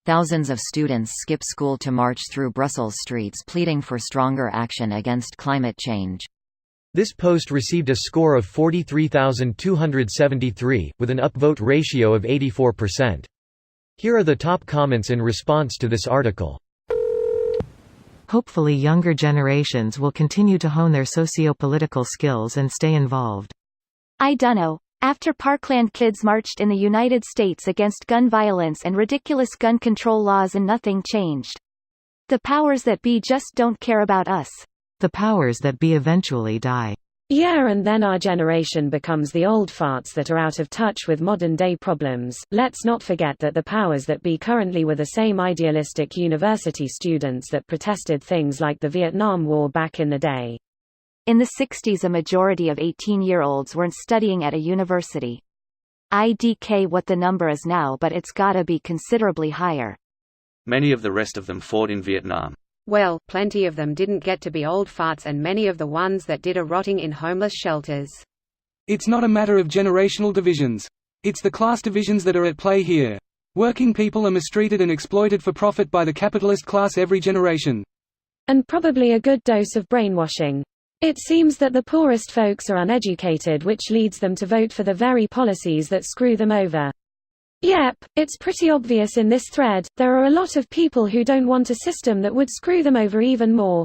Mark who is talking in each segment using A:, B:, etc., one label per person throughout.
A: Thousands of students skip school to march through Brussels streets pleading for stronger action against climate change.
B: This post received a score of 43,273, with an upvote ratio of 84%. Here are the top comments in response to this article.
C: Hopefully younger generations will continue to hone their socio-political skills and stay involved.
D: I dunno. After Parkland kids marched in the United States against gun violence and ridiculous gun control laws and nothing changed. The powers that be just don't care about us.
C: The powers that be eventually die.
E: Yeah, and then our generation becomes the old farts that are out of touch with modern-day problems. Let's not forget that the powers that be currently were the same idealistic university students that protested things like the Vietnam War back in the day.
D: In the 60s, a majority of 18-year-olds weren't studying at a university. IDK what the number is now, but it's gotta be considerably higher.
F: Many of the rest of them fought in Vietnam.
G: Well, plenty of them didn't get to be old farts, and many of the ones that did are rotting in homeless shelters.
H: It's not a matter of generational divisions. It's the class divisions that are at play here. Working people are mistreated and exploited for profit by the capitalist class every generation.
E: And probably a good dose of brainwashing. It seems that the poorest folks are uneducated, which leads them to vote for the very policies that screw them over. Yep, it's pretty obvious in this thread, there are a lot of people who don't want a system that would screw them over even more.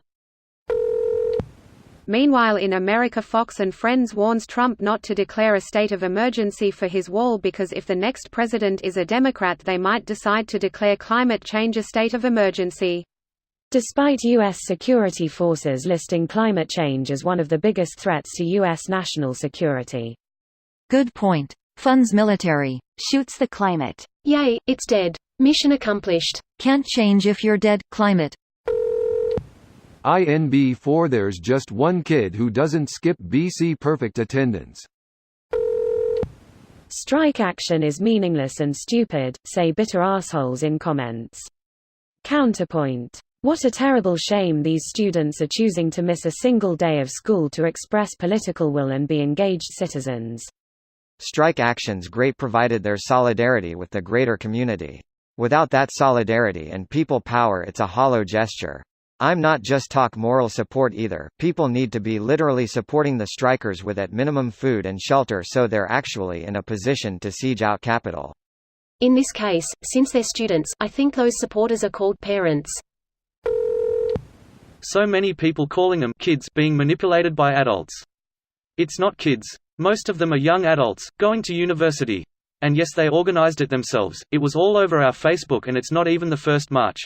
G: Meanwhile, in America, Fox and Friends warns Trump not to declare a state of emergency for his wall because if the next president is a Democrat, they might decide to declare climate change a state of emergency.
E: Despite U.S. security forces listing climate change as one of the biggest threats to U.S. national security.
A: Good point. Funds military. Shoots the climate.
I: Yay, it's dead. Mission accomplished.
A: Can't change if you're dead. Climate.
J: INB4 There's just one kid who doesn't skip BC perfect attendance.
E: Strike action is meaningless and stupid, say bitter assholes in comments. Counterpoint. What a terrible shame these students are choosing to miss a single day of school to express political will and be engaged citizens.
K: Strike action's great provided their solidarity with the greater community. Without that solidarity and people power, it's a hollow gesture. I'm not just talk moral support either, people need to be literally supporting the strikers with at minimum food and shelter so they're actually in a position to siege out capital.
I: In this case, since they're students, I think those supporters are called parents.
F: So many people calling them kids being manipulated by adults. It's not kids. Most of them are young adults, going to university. And yes, they organized it themselves. It was all over our Facebook and it's not even the first march.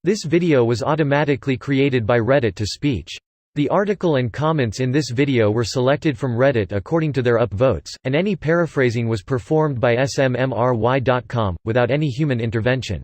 B: This video was automatically created by Reddit to speech. The article and comments in this video were selected from Reddit according to their upvotes, and any paraphrasing was performed by smmry.com, without any human intervention.